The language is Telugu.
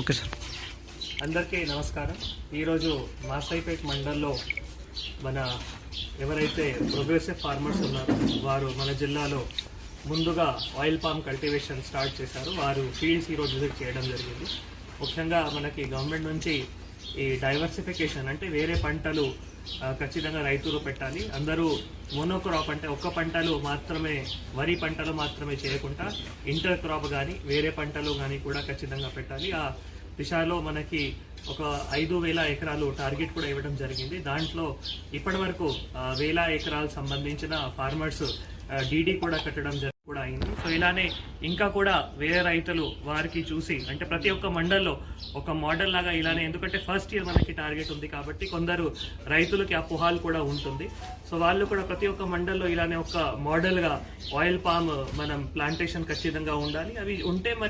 Okay sir. అందరికీ నమస్కారం. ఈరోజు మాసైపేట్ మండల్లో మన ఎవరైతే ప్రోగ్రెసివ్ ఫార్మర్స్ ఉన్నారో వారు మన జిల్లాలో ముందుగా ఆయిల్ పామ్ కల్టివేషన్ స్టార్ట్ చేశారు. వారు ఫీల్డ్స్ ఈరోజు విజిట్ చేయడం జరిగింది. ముఖ్యంగా మనకి గవర్నమెంట్ నుంచి ఈ డైవర్సిఫికేషన్ అంటే వేరే పంటలు ఖచ్చితంగా రైతులు పెట్టాలి. అందరూ మోనోక్రాప్ అంటే ఒక్క పంటలు మాత్రమే, వరి పంటలు మాత్రమే చేయకుండా ఇంటర్ క్రాప్ కానీ వేరే పంటలు కానీ కూడా ఖచ్చితంగా పెట్టాలి. ఆ దిశలో మనకి ఒక 5,000 ఎకరాలు టార్గెట్ కూడా ఇవ్వడం జరిగింది. దాంట్లో ఇప్పటి వరకు 1,000 ఎకరాలు సంబంధించిన ఫార్మర్స్ డీడీ కూడా కట్టడం కూడా అయింది. సో ఇలానే ఇంకా కూడా వేరే రైతులు వారికి చూసి అంటే ప్రతి ఒక్క మండల్లో ఒక మోడల్ లాగా ఇలానే, ఎందుకంటే ఫస్ట్ ఇయర్ మనకి టార్గెట్ ఉంది కాబట్టి కొందరు రైతులకి ఆ పుహాలు కూడా ఉంటుంది. సో వాళ్ళు కూడా ప్రతి ఒక్క మండల్లో ఇలానే ఒక మోడల్గా ఆయిల్ పామ్ మనం ప్లాంటేషన్ ఖచ్చితంగా ఉండాలి. అవి ఉంటే మరి